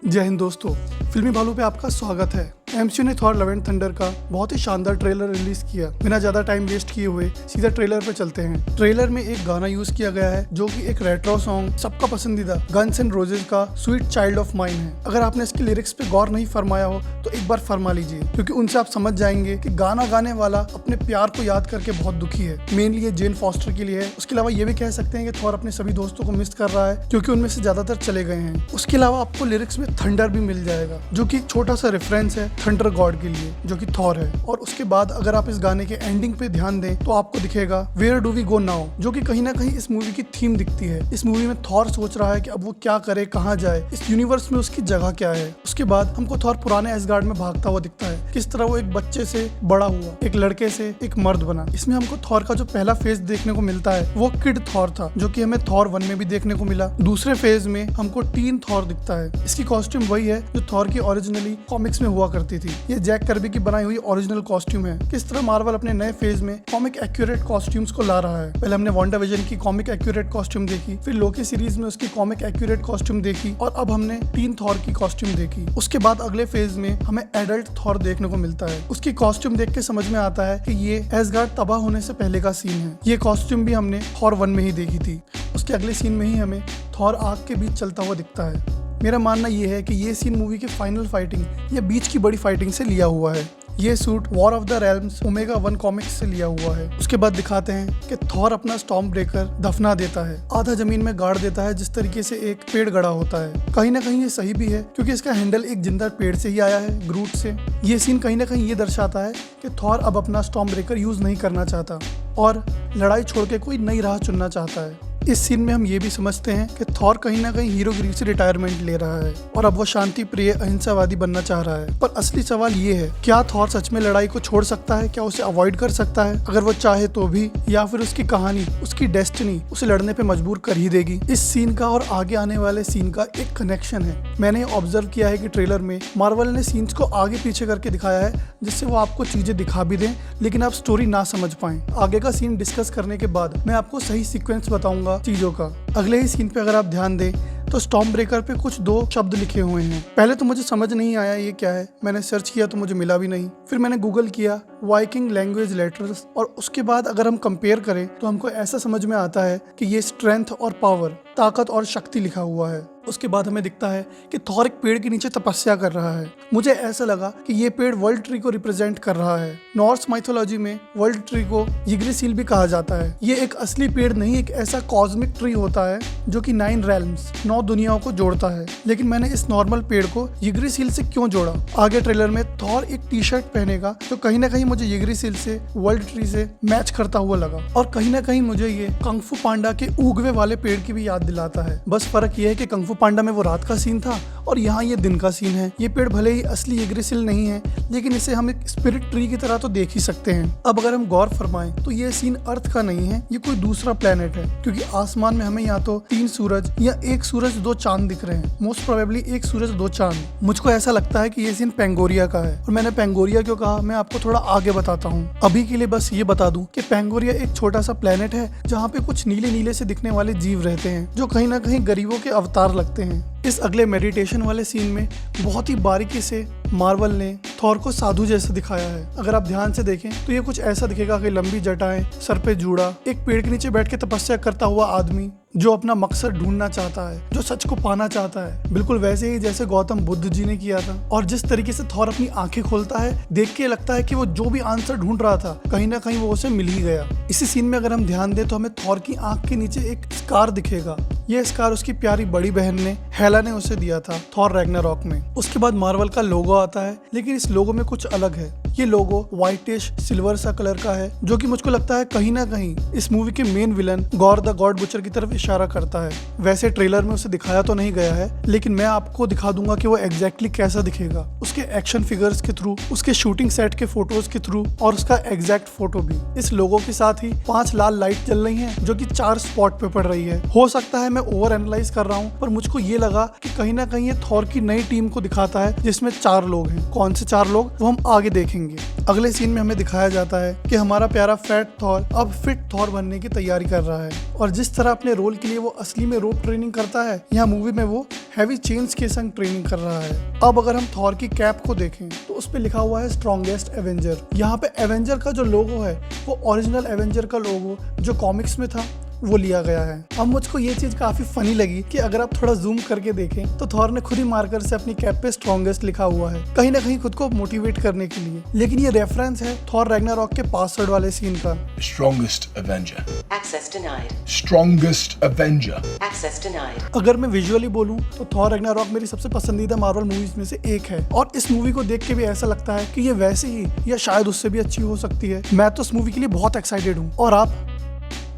जय हिंद दोस्तों, फिल्मी भालू पे आपका स्वागत है। एमसीयू ने थॉर लव एंड थंडर का बहुत ही शानदार ट्रेलर रिलीज किया। बिना ज्यादा टाइम वेस्ट किए हुए सीधा ट्रेलर पे चलते हैं। ट्रेलर में एक गाना यूज किया गया है जो कि एक रेट्रो सॉन्ग सबका पसंदीदा गन्स एंड रोजेज का स्वीट चाइल्ड ऑफ माइन है। अगर आपने इसके लिरिक्स पे गौर नहीं फरमाया हो तो एक बार फरमा लीजिए, क्योंकि उनसे आप समझ जाएंगे कि गाना गाने वाला अपने प्यार को याद करके बहुत दुखी है। मेनली ये जेन फॉस्टर के लिए है। उसके अलावा ये भी कह सकते हैं कि थॉर अपने सभी दोस्तों को मिस कर रहा है, क्योंकि उनमें से ज्यादातर चले गए हैं। उसके अलावा आपको लिरिक्स में थंडर भी मिल जाएगा, जो कि एक छोटा सा रेफरेंस है थंडर गॉड के लिए, जो कि थॉर है। और उसके बाद अगर आप इस गाने के एंडिंग पे ध्यान दें तो आपको दिखेगा where do we go now, जो कि कहीं ना कहीं इस मूवी की थीम दिखती है। इस मूवी में थॉर सोच रहा है कि अब वो क्या करे, कहाँ जाए, इस यूनिवर्स में उसकी जगह क्या है। उसके बाद हमको थॉर पुराने एसगार्ड में भागता हुआ दिखता है, किस तरह वो एक बच्चे से बड़ा हुआ, एक लड़के से एक मर्द बना। इसमें हमको थॉर का जो पहला फेज देखने को मिलता है वो किड थॉर था, जो कि हमें थॉर 1 में भी देखने को मिला। दूसरे फेज में हमको टीन थॉर दिखता है। इसकी कॉस्ट्यूम वही है जो थॉर की ओरिजिनली कॉमिक्स में हुआ करती थी। ये जैक कर्बी की बनाई हुई ओरिजिनल कॉस्ट्यूम है। किस तरह मार्वल अपने नए फेज में कॉमिक एक्यूरेट कॉस्ट्यूम्स को ला रहा है। पहले हमने वांडा विजन की कॉमिक एक्यूरेट कॉस्ट्यूम देखी, फिर लोकी सीरीज में उसकी कॉमिक एक्यूरेट कॉस्ट्यूम देखी, और अब हमने टीन थॉर की कॉस्ट्यूम देखी। उसके बाद अगले फेज में हमें एडल्ट थॉर देखने को मिलता है। उसकी कॉस्ट्यूम देख के समझ में आता है कि ये एसगार्ड तबाह होने से पहले का सीन है। ये कॉस्ट्यूम भी हमने थॉर 1 में ही देखी थी। उसके अगले सीन में ही हमें थॉर आग के बीच चलता हुआ दिखता है। मेरा मानना ये है कि ये सीन मूवी की फाइनल फाइटिंग या बीच की बड़ी फाइटिंग से लिया हुआ है। ये suit war of the realms omega 1 comics से लिया हुआ है। उसके बाद दिखाते हैं कि थॉर अपना स्टॉर्म ब्रेकर दफना देता है, आधा जमीन में गाड़ देता है, जिस तरीके से एक पेड़ गड़ा होता है। कहीं ना कहीं ये सही भी है, क्योंकि इसका हैंडल एक जिंदा पेड़ से ही आया है, ग्रूट से। ये सीन कहीं ना कहीं ये दर्शाता है कि थॉर अब अपना स्टॉर्म ब्रेकर यूज नहीं करना चाहता और लड़ाई छोड़ के कोई नई राह चुनना चाहता है। इस सीन में हम ये भी समझते हैं कि थॉर कहीं ना कहीं हीरोगिरी से रिटायरमेंट ले रहा है और अब वो शांति प्रिय अहिंसावादी बनना चाह रहा है। पर असली सवाल ये है, क्या थॉर सच में लड़ाई को छोड़ सकता है? क्या उसे अवॉइड कर सकता है अगर वो चाहे तो भी, या फिर उसकी कहानी, उसकी डेस्टिनी उसे लड़ने पे मजबूर कर ही देगी? इस सीन का और आगे आने वाले सीन का एक कनेक्शन है। मैंने ऑब्जर्व किया है कि ट्रेलर में मार्वल ने सीन्स को आगे पीछे करके दिखाया है, जिससे वो आपको चीजें दिखा भी दें लेकिन आप स्टोरी ना समझ पाएं। आगे का सीन डिस्कस करने के बाद मैं आपको सही सीक्वेंस बताऊंगा चीजों का। अगले ही सीन पे अगर आप ध्यान दें तो स्टॉर्म ब्रेकर पे कुछ 2 शब्द लिखे हुए हैं। पहले तो मुझे समझ नहीं आया ये क्या है। मैंने सर्च किया तो मुझे मिला भी नहीं। फिर मैंने गूगल किया वाइकिंग लैंग्वेज लेटर्स, और उसके बाद अगर हम कंपेयर करें तो हमको ऐसा समझ में आता है कि ये स्ट्रेंथ और पावर, ताकत और शक्ति लिखा हुआ है। उसके बाद हमें दिखता है कि थॉर एक पेड़ के नीचे तपस्या कर रहा है। मुझे ऐसा लगा कि ये पेड़ वर्ल्ड ट्री को रिप्रेजेंट कर रहा है। नॉर्स माइथोलॉजी में वर्ल्ड ट्री को यिग्ड्रासिल भी कहा जाता है। ये एक असली पेड़ नहीं, एक ऐसा कॉस्मिक ट्री होता है जो कि 9 रेल्म्स, 9 दुनियाओं को जोड़ता है। लेकिन मैंने इस नॉर्मल पेड़ को यिग्ड्रासिल से क्यों जोड़ा? आगे ट्रेलर में थॉर एक टी-शर्ट पहनेगा जो कहीं ना कहीं मुझे यिग्ड्रासिल से, वर्ल्ड ट्री से मैच करता हुआ लगा, और कहीं ना कहीं मुझे ये कंग फू पांडा के उगवे वाले पेड़ की भी याद दिलाता है। बस फर्क ये है कि कंग फू पांडा में वो रात का सीन था और यहाँ ये दिन का सीन है। ये पेड़ भले ही असली यिग्ड्रासिल नहीं है, लेकिन इसे हम एक स्पिरिट ट्री की तरह तो देख ही सकते हैं। अब अगर हम गौर फरमाएं तो ये सीन अर्थ का नहीं है, ये कोई दूसरा प्लेनेट है, क्योंकि आसमान में हमें या तो 3 सूरज या 1 सूरज 2 चांद दिख रहे हैं। मोस्ट प्रोबेबली 1 सूरज 2 चांद। मुझको ऐसा लगता है कि ये सीन पेंगोरिया का है। और मैंने पेंगोरिया क्यों कहा, मैं आपको थोड़ा आगे बताता हूँ। अभी के लिए बस ये बता दूं कि पेंगोरिया एक छोटा सा प्लेनेट है जहाँ पे कुछ नीले नीले से दिखने वाले जीव रहते हैं, जो कहीं ना कहीं गरीबों के अवतार लगते हैं। इस अगले मेडिटेशन वाले सीन में बहुत ही बारीकी से मार्वल ने थॉर को साधु जैसा दिखाया है। अगर आप ध्यान से देखें तो ये कुछ ऐसा दिखेगा कि लंबी जटाएं, सर पे जूड़ा, एक पेड़ के नीचे बैठ के तपस्या करता हुआ आदमी जो अपना मकसद ढूंढना चाहता है, जो सच को पाना चाहता है, बिल्कुल वैसे ही जैसे गौतम बुद्ध जी ने किया था। और जिस तरीके से थॉर अपनी आंखें खोलता है, देख के लगता है कि वो जो भी आंसर ढूंढ रहा था कहीं ना कहीं वो उसे मिल ही गया। इसी सीन में अगर हम ध्यान दें तो हमें थॉर की आंख के नीचे एक स्कार दिखेगा। ये स्कार उसकी प्यारी बड़ी बहन ने, हेला ने उसे दिया था थॉर रैग्नारॉक में। उसके बाद मार्वल का लोगो आता है, लेकिन इस लोगो में कुछ अलग है। ये लोगो व्हाइटिश सिल्वर सा कलर का है, जो कि मुझको लगता है कहीं ना कहीं इस मूवी के main villain gore the God butcher की तरफ इशारा करता है। वैसे ट्रेलर में उसे दिखाया तो नहीं गया है, लेकिन मैं आपको दिखा दूंगा कि वो एग्जैक्टली कैसा दिखेगा, उसके एक्शन फिगर्स के थ्रू, उसके शूटिंग सेट के फोटोज के थ्रू, और उसका एग्जैक्ट फोटो भी। इस लोगो के साथ ही 5 लाल लाइट जल रही हैं, जो कि 4 स्पॉट पे पड़ रही है। हो सकता है मैं ओवर एनालाइज कर रहा हूँ, पर मुझको ये लगा कि कहीं ना कहीं ये थॉर की नई टीम को दिखाता है, जिसमें 4 लोग हैं। कौन से 4 लोग वो हम आगे देखेंगे। देखेंगे। अगले सीन में हमें दिखाया जाता है कि हमारा प्यारा फैट थॉर अब फिट थॉर बनने की तैयारी कर रहा है और जिस तरह अपने रोल के लिए वो असली में रोप ट्रेनिंग करता है, यहाँ मूवी में वो हैवी चेन्स के संग ट्रेनिंग कर रहा है। अब अगर हम थॉर की कैप को देखें तो उस पे लिखा हुआ है स्ट्रॉन्गेस्ट एवेंजर। यहाँ पे एवेंजर का जो लोगो है वो ओरिजिनल एवेंजर का लोगो जो कॉमिक्स में था वो लिया गया है। अब मुझको ये चीज काफी फनी लगी कि अगर आप थोड़ा जूम करके देखें तो थॉर ने खुद ही मार्कर से अपनी कैप पे स्ट्रॉन्गेस्ट लिखा हुआ है, कहीं ना कहीं खुद को मोटिवेट करने के लिए। लेकिन ये रेफरेंस है थॉर रैग्नारॉक के पासवर्ड वाले सीन का। Strongest Avenger. Access denied. Strongest Avenger. Access denied. अगर मैं विजुअली बोलूं तो थॉर रैग्नारॉक मेरी सबसे पसंदीदा मार्वल मूवीज में से एक है और इस मूवी को देख के भी ऐसा लगता है कि ये वैसे ही या शायद उससे भी अच्छी हो सकती है। मैं तो इस मूवी के लिए बहुत एक्साइटेड हूँ। और आप?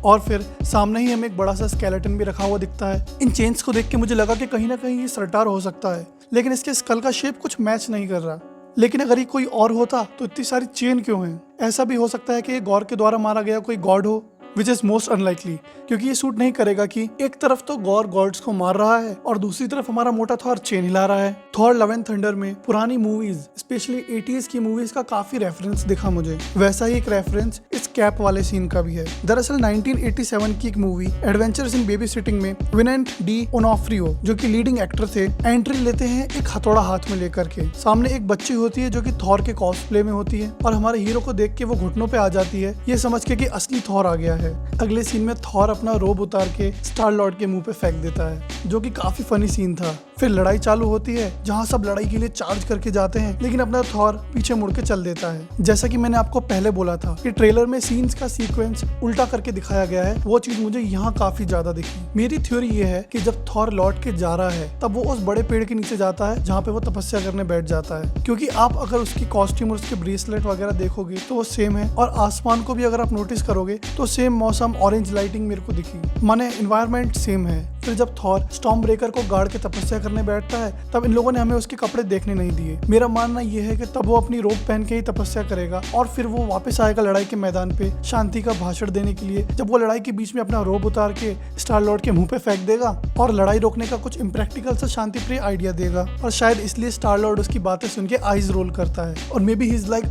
और फिर सामने ही हमें एक बड़ा सा स्केलेटन भी रखा हुआ दिखता है। इन चेन्स को देख के मुझे लगा कि कहीं ना कहीं ये सरटार हो सकता है, लेकिन इसके स्कल का शेप कुछ मैच नहीं कर रहा। लेकिन अगर ये कोई और होता तो इतनी सारी चेन क्यों हैं? ऐसा भी हो सकता है कि ये गॉर के द्वारा मारा गया कोई गॉड हो, विच इज मोस्ट अनलाइकली, क्योंकि ये सूट नहीं करेगा कि एक तरफ तो गॉर गॉड्स को मार रहा है और दूसरी तरफ हमारा मोटा थॉर चेन हिला रहा है। थॉर लव एंड थंडर में पुरानी मूवीज स्पेशली 80s की मूवीज का काफी रेफरेंस दिखा मुझे। वैसा ही एक रेफरेंस इस कैप वाले सीन का भी है। दरअसल 1987 की एक movie adventures in baby sitting में विनेंट डी ओनोफ्रियो जो कि लीडिंग एक्टर थे एंट्री लेते हैं एक हथौड़ा हाथ में लेकर के। सामने एक बच्ची होती है जो कि थॉर के कॉस्प्ले में होती है और हमारे हीरो को देख के वो घुटनों पे आ जाती है, ये समझ के कि असली थॉर आ गया है। अगले सीन में थॉर अपना रोब उतार के स्टार लॉर्ड के मुंह पे फेंक देता है, जो कि काफी फनी सीन था। फिर लड़ाई चालू होती है जहां सब लड़ाई के लिए चार्ज करके जाते हैं, लेकिन अपना थॉर पीछे मुड़ के चल देता है। जैसा कि मैंने आपको पहले बोला था कि ट्रेलर में सीन्स का सीक्वेंस उल्टा करके दिखाया गया है, वो चीज मुझे यहाँ काफी ज्यादा दिखी। मेरी थ्योरी ये है कि जब थॉर लौट के जा रहा है तब वो उस बड़े पेड़ के नीचे जाता है जहाँ पे वो तपस्या करने बैठ जाता है, क्योंकि आप अगर उसकी कॉस्ट्यूम और उसके ब्रेसलेट वगैरह देखोगे तो वो सेम है। और आसमान को भी अगर आप नोटिस करोगे तो सेम मौसम, ऑरेंज लाइटिंग मेरे को दिखी, माने एनवायरनमेंट सेम है। फिर जब थॉर स्टॉर्म ब्रेकर को गाड़ के तपस्या करने बैठता है तब इन लोगों ने हमें उसके कपड़े देखने नहीं दिए। मेरा मानना यह है कि तब वो अपनी रोब पहन के ही तपस्या करेगा और फिर वो वापस आएगा लड़ाई के मैदान पे शांति का भाषण देने के लिए, जब वो लड़ाई के बीच में अपना रोब उतार के स्टार लॉर्ड के मुंह पे फेंक देगा और लड़ाई रोकने का कुछ इम्प्रैक्टिकल सा शांति प्रिय आइडिया देगा। और शायद इसलिए स्टार लॉर्ड उसकी बातें सुन के आईज रोल करता है और may be he is like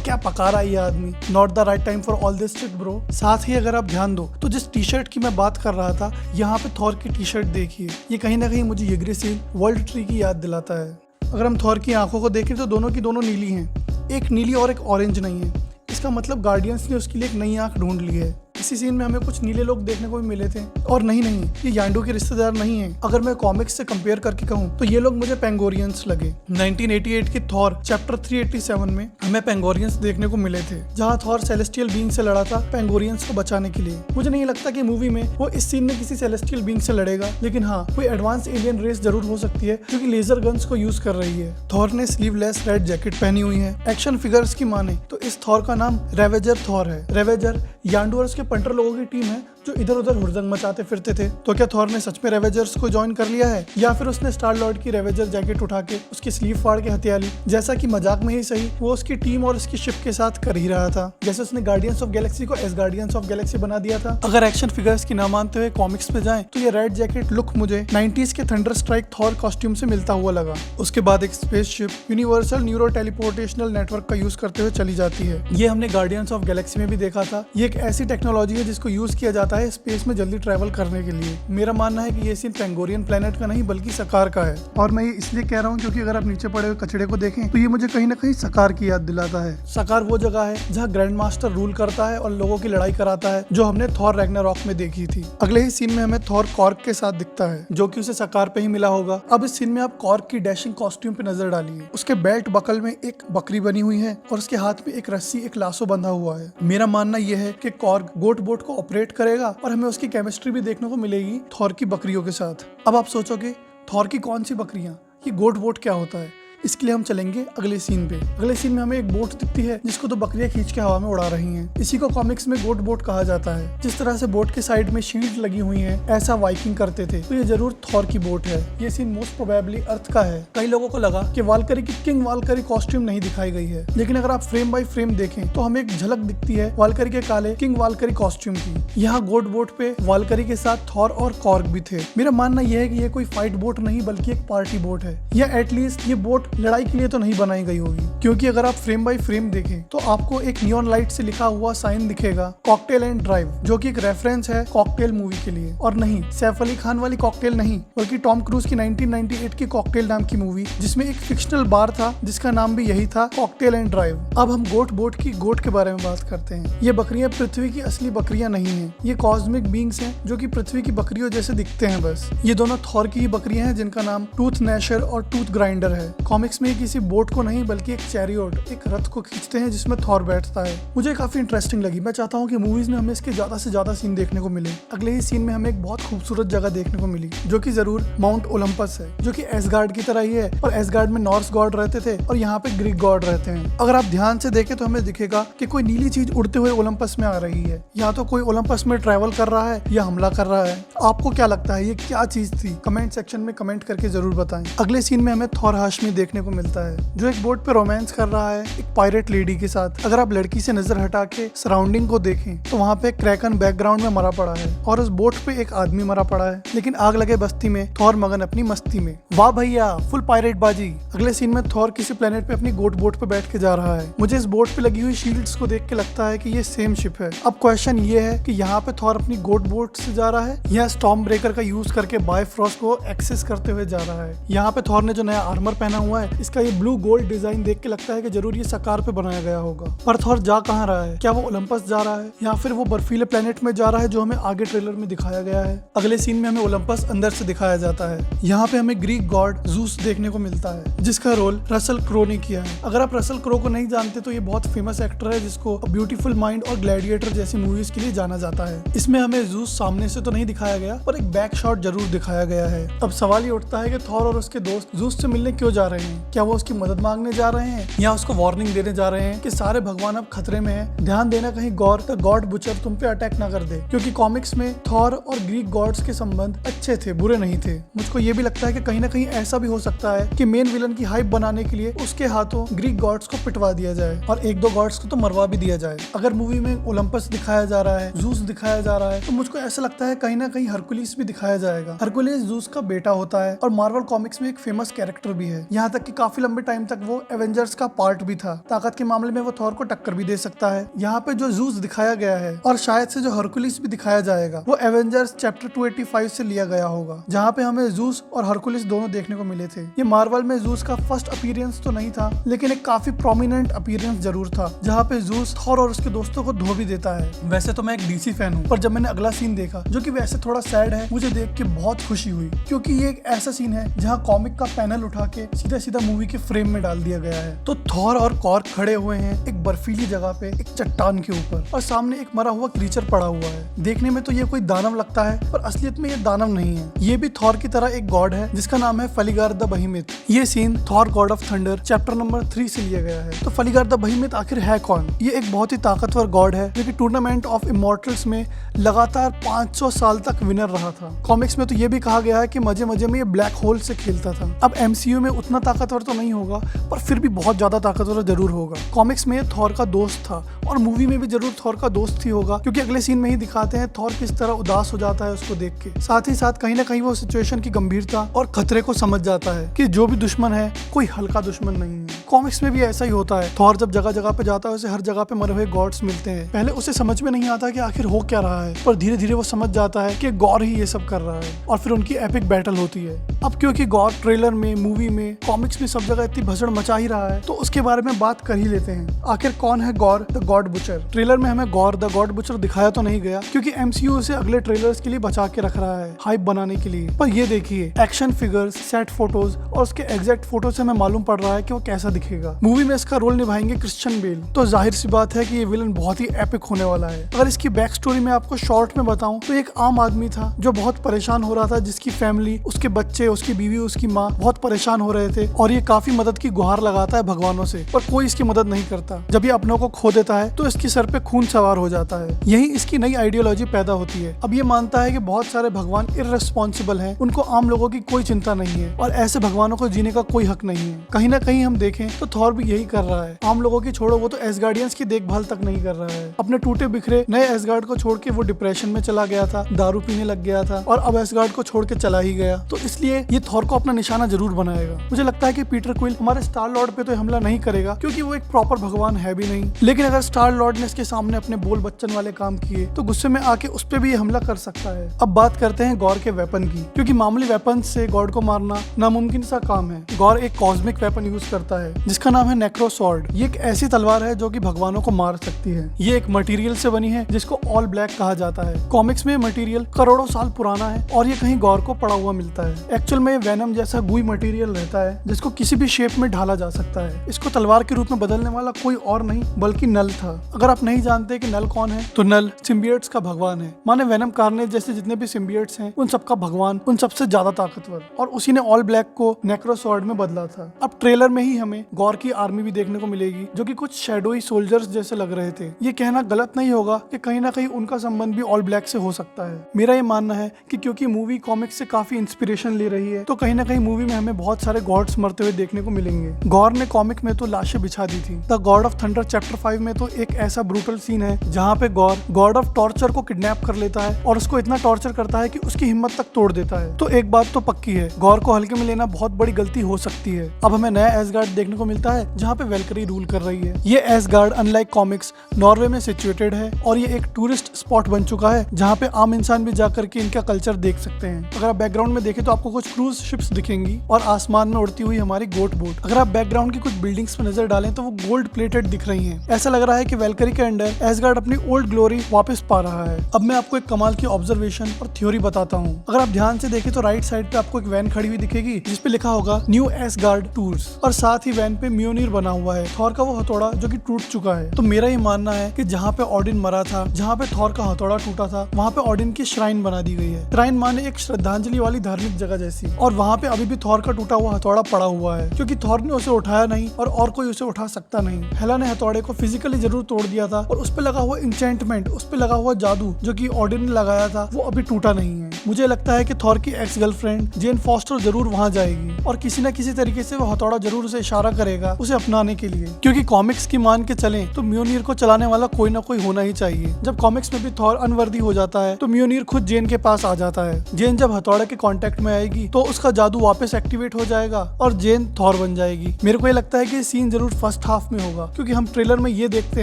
क्या पका रहा है ये आदमी, not the right time for all this shit bro. साथ ही अगर आप ध्यान दो तो जिस टी शर्ट की मैं बात कर रहा था, यहाँ पे थॉर की टी शर्ट देखिए, ये कहीं ना कहीं मुझे यग्रिसिल वर्ल्ड ट्री की याद दिलाता है। अगर हम थॉर की आंखों को देखें तो दोनों की दोनों नीली हैं, एक नीली और एक ऑरेंज नहीं है। इसका मतलब गार्डियंस ने उसके लिए एक नई आंख ढूंढ ली है। इसी सीन में हमें कुछ नीले लोग देखने को भी मिले थे। और नहीं, ये यांडू के रिश्तेदार नहीं है। अगर मैं कॉमिक्स से कंपेयर करके कहूँ तो ये लोग मुझे पेंगोरियंस लगे। 1988 की थॉर चैप्टर 387 में हमें पेंगोरियंस देखने को मिले थे, जहाँ थॉर सेलेस्टियल बीइंग से लड़ा था पेंगोरियंस को बचाने के लिए। मुझे नहीं लगता कि मूवी में वो इस सीन में किसी सेलेस्टियल बीइंग से लड़ेगा, लेकिन हाँ कोई एडवांस एलियन रेस जरूर हो सकती है जो कि लेजर गन्स को यूज कर रही है। थॉर ने स्लीवलेस रेड जैकेट पहनी हुई है। एक्शन फिगर्स की माने तो इस थॉर का नाम रेवेजर थॉर है। रेवेजर यांडू और उसके पंटर लोगों की टीम है जो इधर उधर हुड़दंग मचाते फिरते थे। तो क्या थॉर ने सच में रेवेजर्स को ज्वाइन कर लिया है, या फिर उसने स्टार लॉर्ड की रेवेजर जैकेट उठा के उसकी स्लीव फाड़ के हत्या ली, जैसा कि मजाक में ही सही वो उसकी टीम और उसकी शिप के साथ कर ही रहा था, जैसे उसने गार्डियंस ऑफ गैलेक्सी को एस गार्डियंस ऑफ गैलेक्सी बना दिया था। अगर एक्शन फिगर्स की ना मानते हुए कॉमिक्स पे जाएं तो ये रेड जैकेट लुक मुझे 90s के थंडर स्ट्राइक थॉर कॉस्ट्यूम से मिलता हुआ लगा। उसके बाद एक स्पेसशिप यूनिवर्सल न्यूरो टेलीपोर्टेशनल नेटवर्क का यूज करते हुए चली जाती है। ये हमने गार्डियंस ऑफ गैलेक्सी में भी देखा था। ये एक ऐसी टेक्नोलॉजी है जिसको यूज किया जाता है स्पेस में जल्दी ट्रैवल करने के लिए। मेरा मानना है कि ये सीन पेंगोरियन प्लेनेट का नहीं बल्कि सकार का है। और मैं ये इसलिए कह रहा हूँ क्योंकि अगर आप नीचे पड़े हुए कचड़े को देखें तो ये मुझे कहीं ना कहीं सकार की याद दिलाता है। सकार वो जगह है जहाँ ग्रैंड मास्टर रूल करता है और लोगों की लड़ाई कराता है, जो हमने थॉर रैग्नारॉक में देखी थी। अगले ही सीन में हमें थॉर कॉर्क के साथ दिखता है, जो कि उसे सकार पे ही मिला होगा। अब इस सीन में आप कॉर्क की डैशिंग कॉस्ट्यूम पे नजर डालिए। उसके बेल्ट बकल में एक बकरी बनी हुई है और उसके हाथ में एक रस्सी, एक लासो बंधा हुआ है। मेरा मानना यह है कि कॉर्क गोट बोट को ऑपरेट करेगा और हमें उसकी केमिस्ट्री भी देखने को मिलेगी थॉर की बकरियों के साथ। अब आप सोचोगे थॉर की कौन सी बकरियां, ये गोट बोट क्या होता है? इसके लिए हम चलेंगे अगले सीन पे। अगले सीन में हमें एक बोट दिखती है जिसको दो बकरियां खींच के हवा में उड़ा रही हैं। इसी को कॉमिक्स में गोट बोट कहा जाता है। जिस तरह से बोट के साइड में शील्ड लगी हुई हैं, ऐसा वाइकिंग करते थे, तो ये जरूर थॉर की बोट है। ये सीन मोस्ट प्रोबेबली अर्थ का है। कई लोगों को लगा कि वालकरी की किंग वालकरी कॉस्ट्यूम नहीं दिखाई गई है, लेकिन अगर आप फ्रेम बाय फ्रेम देखें तो हमें एक झलक दिखती है वालकरी के काले किंग वालकरी कॉस्ट्यूम की। यहाँ गोट बोट पे वालकरी के साथ थॉर और कॉर्क भी थे। मेरा मानना यह है कि ये कोई फाइट बोट नहीं बल्कि एक पार्टी बोट है, या एटलीस्ट ये बोट बोट लड़ाई के लिए तो नहीं बनाई गई होगी, क्योंकि अगर आप फ्रेम बाय फ्रेम देखें तो आपको एक नियॉन लाइट से लिखा हुआ साइन दिखेगा कॉकटेल एंड ड्राइव, जो कि एक रेफरेंस है कॉकटेल मूवी के लिए। और नहीं, सैफ अली खान वाली कॉकटेल नहीं, बल्कि टॉम क्रूज की 1998 की कॉकटेल नाम की मूवी, जिसमें एक फिक्शनल बार था जिसका नाम भी यही था, कॉकटेल एंड ड्राइव। अब हम गोट बोट की गोट के बारे में बात करते हैं। ये बकरियां पृथ्वी की असली बकरियां नहीं हैं, ये कॉस्मिक बींग्स हैं जो कि पृथ्वी की बकरियों जैसे दिखते हैं बस। ये दोनों थॉर की ही बकरियां हैं जिनका नाम टूथ नैशर और टूथ ग्राइंडर है। कॉमिक्स में किसी बोट को नहीं बल्कि एक चैरियोट, एक रथ को खींचते हैं जिसमें थॉर बैठता है। मुझे काफी इंटरेस्टिंग लगी। मैं चाहता हूँ कि मूवीज में हमें इसके ज्यादा से ज्यादा सीन देखने को मिले। अगले ही सीन में हमें एक बहुत खूबसूरत जगह देखने को मिली जो कि जरूर माउंट ओलंपस है, जो कि एसगार्ड की तरह ही है। और एसगार्ड में नॉर्स गॉड रहते थे और यहाँ पे ग्रीक गॉड रहते हैं। अगर आप ध्यान से देखें तो हमें दिखेगा कि कोई नीली चीज उड़ते हुए ओलंपस में आ रही है। या तो कोई ओलंपस में ट्रैवल कर रहा है या हमला कर रहा है। आपको क्या लगता है ये क्या चीज थी? कमेंट सेक्शन में कमेंट करके जरूर बताएं। अगले सीन में हमें थॉर हाशमी देखने को मिलता है जो एक बोट पे रोमांस कर रहा है एक पायरेट लेडी के साथ। अगर आप लड़की से नजर हटा के सराउंडिंग को देखें तो वहाँ पे क्रैकन बैकग्राउंड में मरा पड़ा है और उस बोट पे एक आदमी मरा पड़ा है। लेकिन आग लगे बस्ती में थॉर मगन अपनी मस्ती में। वाह भैया, फुल पायरेट बाजी। अगले सीन में थॉर किसी प्लेनेट पे अपनी गोट बोट पे बैठ के जा रहा है। मुझे इस बोट पे लगी हुई शील्ड्स को देख के लगता है कि ये सेम शिप है। अब क्वेश्चन ये है कि यहाँ पे थॉर अपनी गोट बोट से जा रहा है या स्टॉर्म ब्रेकर का यूज करके बायफ्रॉस्ट को एक्सेस करते हुए जा रहा है। यहाँ पे थॉर ने जो नया आर्मर पहना हुआ है, इसका ये ब्लू गोल्ड डिजाइन देख के लगता है कि जरूर ये सकार पे बनाया गया होगा। पर थॉर जा कहाँ रहा है? क्या वो ओलंपस जा रहा है या फिर वो बर्फीले प्लेनेट में जा रहा है जो हमें आगे ट्रेलर में दिखाया गया है? अगले सीन में हमें ओलंपस अंदर से दिखाया जाता है। यहाँ पे हमें ग्रीक गॉड ज़ूस देखने को मिलता है जिसका रोल रसल क्रो ने किया है। अगर आप रसल क्रो को नहीं जानते तो ये बहुत फेमस एक्टर है जिसको ब्यूटीफुल माइंड और ग्लैडिएटर जैसी मूवीज के लिए जाना जाता है। इसमें हमें ज़ूस सामने से तो नहीं दिखाया गया पर एक बैक शॉट जरूर दिखाया गया है। अब सवाल ये उठता है कि थॉर और उसके दोस्त ज़ूस से मिलने क्यों जा रहे हैं? क्या वो उसकी मदद मांगने जा रहे हैं या उसको वार्निंग देने जा रहे हैं कि सारे भगवान अब खतरे में हैं, ध्यान देना कहीं गॉड द गॉड बुचर तुम पे अटैक ना कर दे? क्योंकि कॉमिक्स में थॉर और ग्रीक गॉड्स के संबंध अच्छे थे, बुरे नहीं थे। मुझको ये भी लगता है कि कहीं ना कहीं ऐसा भी हो सकता है कि मेन विलन की हाइप बनाने के लिए उसके हाथों ग्रीक गॉड्स को पिटवा दिया जाए और एक दो गॉड्स को तो मरवा भी दिया जाए। अगर मूवी में ओलंपस दिखाया जा रहा है, ज़ूस दिखाया जा रहा है, तो मुझको ऐसा लगता है कहीं ना कहीं हरकुलिस भी दिखाया जाएगा। हरकुलिस ज़ूस का बेटा होता है और मार्वल कॉमिक्स में एक फेमस कैरेक्टर भी है। यहाँ तक कि काफी लंबे टाइम तक वो एवेंजर्स का पार्ट भी था। ताकत के मामले में वो थॉर को टक्कर भी दे सकता है। यहाँ पे जो ज़ूस दिखाया गया है और शायद से जो हरकुलिस भी दिखाया जाएगा वो एवेंजर्स चैप्टर 285 से लिया गया होगा, जहाँ पे हमें ज़ूस और हरकुलिस दोनों देखने को मिले थे। ये मार्वल में ज़ूस का फर्स्ट अपीयरेंस तो नहीं था लेकिन एक काफी प्रोमिनेंट अपीयरेंस जरूर था, जहाँ पे ज़ूस थॉर और उसके दोस्तों को धो भी देता है। वैसे तो मैं एक डीसी फैन हूँ पर जब मैंने अगला सीन देखा जो कि वैसे थोड़ा सैड है, मुझे देख के बहुत खुशी हुई क्योंकि ये एक ऐसा सीन है जहाँ कॉमिक का पैनल उठा के सीधा सीधा मूवी के फ्रेम में डाल दिया गया है। तो थॉर और कॉर्क खड़े हुए हैं एक बर्फीली जगह पे एक चट्टान के ऊपर और सामने एक मरा हुआ क्रीचर पड़ा हुआ है। देखने में तो ये कोई दानव लगता है पर असलियत में ये दानव नहीं है। ये भी थॉर की तरह एक गॉड है जिसका नाम है फलिगार द बहीमिथ। ये scene Thor god of thunder chapter number 3 से लिया गया है। तो फलिगार द बहीमिथ आखिर है कौन? ये एक बहुत ही ताकतवर गॉड है जो कि टूर्नामेंट ऑफ इमॉर्टल्स में लगातार 500 साल तक विनर रहा था। कॉमिक्स में तो ये भी कहा गया है कि मजे मजे में ये ब्लैक होल से खेलता था। अब MCU में उतना ताकतवर तो नहीं होगा पर फिर भी बहुत ज्यादा ताकतवर जरूर होगा। कॉमिक्स में ये थॉर का दोस्त था और मूवी में भी जरूर थॉर का दोस्त ही होगा क्योंकि अगले सीन में ही दिखाते हैं थॉर किस तरह उदास हो जाता है उसको देख के। साथ ही साथ कहीं ना कहीं वो सिचुएशन की गंभीरता और खतरे को समझ जाता है कि जो भी दुश्मन है कोई हल्का दुश्मन नहीं है। कॉमिक्स में भी ऐसा ही होता है। थॉर जब जगह जगह पे जाता है उसे हर जगह पे मरे हुए गॉड्स मिलते हैं। पहले उसे समझ में नहीं आता कि आखिर हो क्या रहा है पर धीरे धीरे वो समझ जाता है कि गॉड ही ये सब कर रहा है और फिर उनकी एपिक बैटल होती है। अब क्योंकि गॉड ट्रेलर में, मूवी में, कॉमिक्स में सब जगह इतनी भसड़ मचा ही रहा है तो उसके बारे में बात कर ही लेते हैं। आखिर कौन है gore the God butcher? Trailer में हमें गॉर द गॉड बुचर दिखाया तो नहीं गया क्योंकि MCU उसे अगले ट्रेलर्स के लिए बचा के रख रहा है, हाइप बनाने के लिए। पर ये देखिए एक्शन फिगर्स, सेट फोटोज और उसके एग्जैक्ट फोटो से हमें मालूम पड़ रहा है कि वो कैसा दिखेगा। मूवी में इसका रोल निभाएंगे क्रिश्चियन बेल। तो जाहिर सी बात है कि ये विलन बहुत ही एपिक होने वाला है। अगर इसकी बैक स्टोरी में आपको शॉर्ट में बताऊं तो एक आम आदमी था जो बहुत परेशान हो रहा था, जिसकी फैमिली, उसके बच्चे, उसकी बीवी, उसकी माँ बहुत परेशान हो रहे थे और ये काफी मदद की गुहार लगाता है भगवानों से पर कोई इसकी मदद नहीं करता। जब ये अपनों को खो देता है है तो इसके सर पे खून सवार हो जाता है। यही इसकी नई आइडियोलॉजी पैदा होती है। अब ये मानता है कि बहुत सारे भगवान इररिस्पॉन्सिबल हैं, उनको आम लोगों की कोई चिंता नहीं है और ऐसे भगवानों को जीने का कोई हक नहीं है। कहीं ना कहीं हम देखें तो थॉर भी यही कर रहा है। आम लोगों की छोड़ो, वो तो एसगार्डियंस की देखभाल तक नहीं कर रहा है। अपने टूटे बिखरे नए एसगार्ड को छोड़ के वो डिप्रेशन में चला गया था, दारू पीने लग गया था और अब एसगार्ड को छोड़ के चला ही गया। तो इसलिए ये थॉर को अपना निशाना जरूर बनाएगा। मुझे लगता है कि पीटर क्विल हमारे स्टार लॉर्ड पे तो हमला नहीं करेगा क्योंकि वो एक प्रॉपर भगवान है भी नहीं, लेकिन अगर स्टार लॉर्ड ने इसके सामने अपने बोल बच्चन वाले काम किए तो गुस्से में आके उस पे भी ये हमला कर सकता है। अब बात करते हैं गॉर के वेपन की, क्योंकि मामूली वेपन से गॉड को मारना नामुमकिन सा काम है। गॉर एक कॉस्मिक वेपन यूज करता है जिसका नाम है नेक्रो स्वॉर्ड। ये एक ऐसी तलवार है जो कि भगवानों को मार सकती है। ये एक मटेरियल से बनी है जिसको ऑल ब्लैक कहा जाता है। कॉमिक्स में मटेरियल करोड़ों साल पुराना है और ये कहीं गॉर को पड़ा हुआ मिलता है। एक्चुअल में वेनम जैसा गुई मटेरियल रहता है जिसको किसी भी शेप में ढाला जा सकता है। इसको तलवार के रूप में बदलने वाला कोई और नहीं बल्कि नल था। अगर आप नहीं जानते कि नल कौन है तो नल सिम्बियट्स का भगवान है। माने वेनम कार्नेज जैसे जितने भी सिम्बियट्स हैं उन सबका भगवान, उन सबसे ज्यादा ताकतवर, और उसी ने ऑल ब्लैक को नेक्रो स्वॉर्ड में बदला था। अब ट्रेलर में ही हमें गॉर की आर्मी भी देखने को मिलेगी जो कि कुछ शैडोई सोल्जर्स जैसे लग रहे थे। ये कहना गलत नहीं होगा कि कहीं ना कहीं उनका संबंध भी ऑल ब्लैक से हो सकता है। मेरा ये मानना है कि क्योंकि मूवी कॉमिक्स से काफी इंस्पिरेशन ले रही है तो कहीं ना कहीं मूवी में हमें बहुत सारे गॉड्स मरते हुए देखने को मिलेंगे। गॉर ने कॉमिक में तो लाशें बिछा दी थी। The God of thunder chapter 5 में तो एक ऐसा ब्रूटल सीन है जहाँ पे गॉर गॉड ऑफ टॉर्चर को किडनैप कर लेता है और उसको इतना टॉर्चर करता है कि उसकी हिम्मत तक तोड़ देता है। तो एक बात तो पक्की है, गॉर को हल्के में लेना बहुत बड़ी गलती हो सकती है। अब हमें नया एसगार्ड देखने को मिलता है जहाँ पे वेलकरी रूल कर रही है। ये एसगार्ड अनलाइक कॉमिक्स नॉर्वे में सिचुएटेड है और ये एक टूरिस्ट स्पॉट बन चुका है जहाँ पे आम इंसान भी जाकर के इनका कल्चर देख सकते हैं। अगर आप बैकग्राउंड में देखें तो आपको कुछ क्रूज शिप्स दिखेंगी और आसमान में उड़ती हुई हमारी गोट बोट। अगर आप बैकग्राउंड की कुछ बिल्डिंग्स पे नजर डालें तो वो गोल्ड प्लेटेड दिख रही हैं। ऐसा लग रहा है कि वेलकरी के अंडर एसगार्ड अपनी ओल्ड ग्लोरी वापस पा रहा है। अब मैं आपको एक कमाल की ऑब्जर्वेशन और थ्योरी बताता हूँ। अगर आप ध्यान से देखें तो राइट साइड पे आपको एक वैन खड़ी हुई दिखेगी जिसपे लिखा होगा न्यू एसगार्ड टूर्स और साथ ही वैन पे म्योनिर बना हुआ है, थॉर का वो हथौड़ा जो कि टूट चुका है। तो मेरा ये मानना है कि जहाँ पे ओडिन मरा था, जहाँ पे थॉर का हथौड़ा टूटा था, वहाँ पे ओडिन की श्राइन बना दी गई है। श्राइन माने एक श्रद्धांजलि वाली धार्मिक जगह जैसी, और वहाँ पे अभी भी थॉर का टूटा हुआ हथौड़ा पड़ा हुआ है क्योंकि थॉर ने उसे उठाया नहीं और कोई उसे उठा सकता नहीं। हेला ने हथौड़े को फिजिकली जरूर तोड़ दिया था और उस पे लगा हुआ इंचेंटमेंट, उस पे लगा हुआ जादू जो कि ओडिन ने लगाया था वो अभी टूटा नहीं है। मुझे लगता है कि थॉर की एक्स गर्लफ्रेंड जेन फॉस्टर जरूर वहाँ जाएगी और किसी न किसी तरीके से वो हथौड़ा जरूर उसे इशारा करेगा उसे अपनाने के लिए, क्योंकि कॉमिक्स की मान के चलें तो म्योनिर को चलाने वाला कोई ना कोई होना ही चाहिए। जब कॉमिक्स में भी थॉर अनवर्दी हो जाता है तो म्योनिर खुद जेन के पास आ जाता है। जेन जब हथौड़े के कांटेक्ट में आएगी तो उसका जादू वापस एक्टिवेट हो जाएगा और जेन थॉर बन जाएगी। मेरे को ये लगता है कि सीन जरूर फर्स्ट हाफ में होगा क्योंकि हम ट्रेलर में ये देखते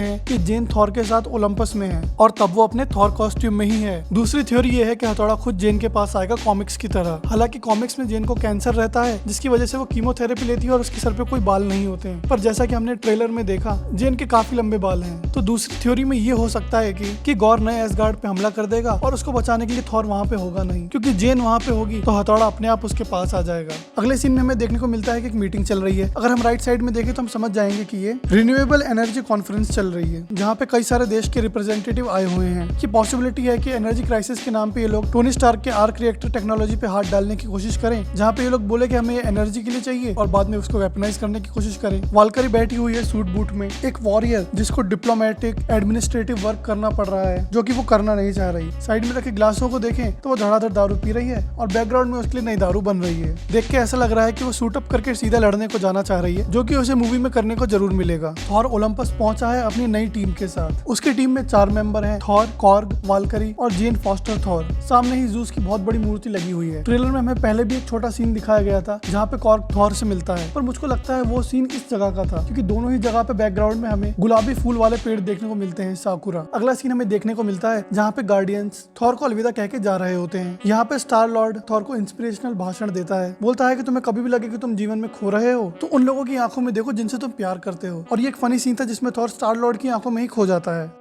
हैं कि जेन थॉर के साथ ओलंपस में है और तब वो अपने थॉर कॉस्ट्यूम में ही है। दूसरी थ्योरी ये है कि हथौड़ा खुद जेन के पास आएगा कॉमिक्स की तरह। हालांकि कॉमिक्स में जेन को कैंसर रहता है जिसकी वजह से वो कीमोथेरेपी लेती है और उसके सर पे कोई बाल नहीं होते हैं, पर जैसा कि हमने ट्रेलर में देखा जेन के काफी लंबे बाल हैं। तो दूसरी थ्योरी में ये हो सकता है कि गॉर नए एसगार्ड पे हमला कर देगा और उसको बचाने के लिए थॉर वहाँ पे होगा नहीं, क्योंकि जेन वहाँ पे होगी तो हथौड़ा अपने आप उसके पास आ जाएगा। अगले सीन में हमें देखने को मिलता है कि एक मीटिंग चल रही है। अगर हम राइट साइड में देखें तो हम समझ जाएंगे कि ये रिन्यूएबल एनर्जी कॉन्फ्रेंस चल रही है जहाँ पे कई सारे देश के रिप्रेजेंटेटिव आए हुए हैं। कि पॉसिबिलिटी है कि एनर्जी क्राइसिस के नाम पे ये लोग टोनी स्टार्क के आर्क रिएक्टर टेक्नोलॉजी पे हाथ डालने की कोशिश करें, जहाँ पे ये लोग बोले कि हमें ये एनर्जी के लिए चाहिए और बाद में उसको वेपनाइज करने की कोशिश करें। वालकरी बैठी हुई है सूट बूट में, एक वॉरियर जिसको डिप्लोमेटिक एडमिनिस्ट्रेटिव वर्क करना पड़ रहा है जो कि वो करना नहीं चाह रही। साइड में रखे ग्लासों को देखें तो वो धड़ाधड़ दारू पी रही है और बैकग्राउंड में उसके लिए नई दारू बन रही है। देख के ऐसा लग रहा है कि वो सूट अप करके सीधा लड़ने को जाना चाह रही है, जो कि उसे मूवी में करने को जरूर मिलेगा। थॉर ओलंपस पहुंचा है अपनी नई टीम के साथ। उसकी टीम में 4 मेंबर हैं, थॉर, कॉर्ग, वालकरी और जेन फॉस्टर थॉर। सामने ही ज़ूस की बहुत बड़ी मूर्ति लगी हुई है। ट्रेलर में हमें पहले भी एक छोटा सीन दिखाया गया था जहाँ पे कॉर्ग थॉर से मिलता है, पर मुझको लगता है वो सीन इस जगह का था क्योंकि दोनों ही जगह पे बैकग्राउंड में हमें गुलाबी फूल वाले पेड़ देखने को मिलते हैं, साकुरा। अगला सीन हमें देखने को मिलता है जहाँ पे गार्डियंस थॉर को अलविदा कह के जा रहे होते हैं। यहाँ पे स्टार लॉर्ड थॉर को इंस्पिरेशनल भाषण देता है, बोलता है कि तुम्हें कभी भी लगे कि तुम जीवन में खो रहे हो तो उन लोगों की आंखों में देखो जिनसे तुम प्यार करते हो। और ये एक फनी सीन था जिसमें थॉर स्टार लॉर्ड की आंखों में ही खो जाता है।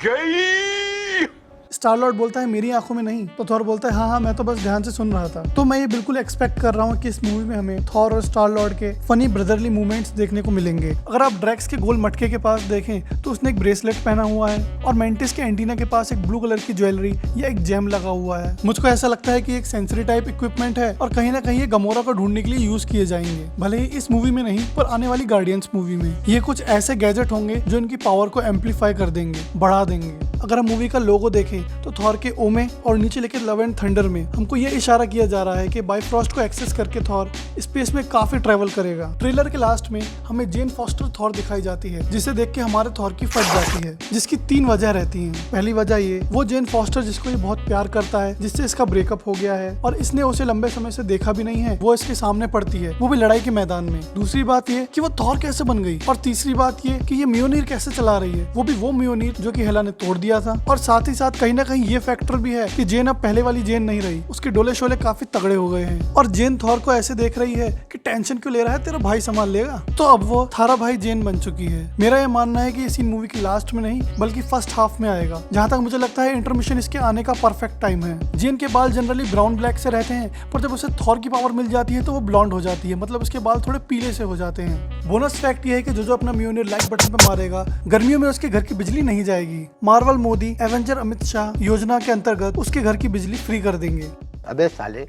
गई स्टार लॉर्ड बोलता है मेरी आंखों में नहीं, तो थॉर बोलता है हाँ हाँ मैं तो बस ध्यान से सुन रहा था। तो मैं ये बिल्कुल एक्सपेक्ट कर रहा हूँ कि इस मूवी में हमें थॉर और स्टार लॉर्ड के फनी ब्रदरली मूवमेंट्स देखने को मिलेंगे। अगर आप ड्रैक्स के गोल मटके के पास देखें तो उसने एक ब्रेसलेट पहना हुआ है और मेंटिस के एंटीना के पास एक ब्लू कलर की ज्वेलरी या एक जेम लगा हुआ है। मुझको ऐसा लगता है कि एक सेंसरी टाइप इक्विपमेंट है और कहीं ना कहीं ये गमोरा को ढूंढने के लिए यूज किए जाएंगे, भले ही इस मूवी में नहीं पर आने वाली गार्डियंस मूवी में। ये कुछ ऐसे गैजेट होंगे जो इनकी पावर को एम्पलीफाई कर देंगे, बढ़ा देंगे। अगर हम मूवी का लोगो देखें तो थॉर के ओमे और नीचे लिखे लव एंड थंडर में हमको ये इशारा किया जा रहा है कि बाइफ्रॉस्ट को एक्सेस करके थॉर स्पेस में काफी ट्रेवल करेगा। ट्रेलर के लास्ट में हमें जेन फॉस्टर थॉर दिखाई जाती है, जिसे देख के हमारे थॉर की फट जाती है, जिसकी 3 वजह रहती हैं। पहली वजह ये, वो जेन फॉस्टर जिसको ये बहुत प्यार करता है, जिससे इसका ब्रेकअप हो गया है और इसने उसे लंबे समय से देखा भी नहीं है, वो इसके सामने पड़ती है, वो भी लड़ाई के मैदान में। दूसरी बात ये कि वो थॉर कैसे बन गई, और तीसरी बात ये कि ये म्योनीर कैसे चला रही है, वो भी वो म्योनीर जो कि हेला ने तोड़ दिया था। और साथ ही साथ कहीं ना कहीं ये फैक्टर भी है कि जेन अब पहले वाली जेन नहीं रही, उसके डोले शोले काफी तगड़े हो गए हैं और जेन थॉर को ऐसे देख रही है कि टेंशन क्यों ले रहा है, तेरा भाई संभाल लेगा। तो अब वो थारा भाई जेन बन चुकी है। मेरा ये मानना है कि ये सीन मूवी की लास्ट में नहीं बल्कि फर्स्ट हाफ में आएगा, जहाँ तक मुझे लगता है इंटरमिशन इसके आने का परफेक्ट टाइम है। जेन के बाल जनरली ब्राउन ब्लैक से रहते हैं, पर जब उसे थॉर की पावर मिल जाती है तो वो ब्लॉन्ड हो जाती है, मतलब उसके बाल थोड़े पीले से हो जाते हैं। बोनस फैक्ट ये है कि जो अपना म्योनीर लाइक बटन पे मारेगा, गर्मियों में उसके घर की बिजली नहीं जाएगी। मार्वल मोदी एवेंजर अमित शाह योजना के अंतर्गत उसके घर की बिजली फ्री कर देंगे। अबे साले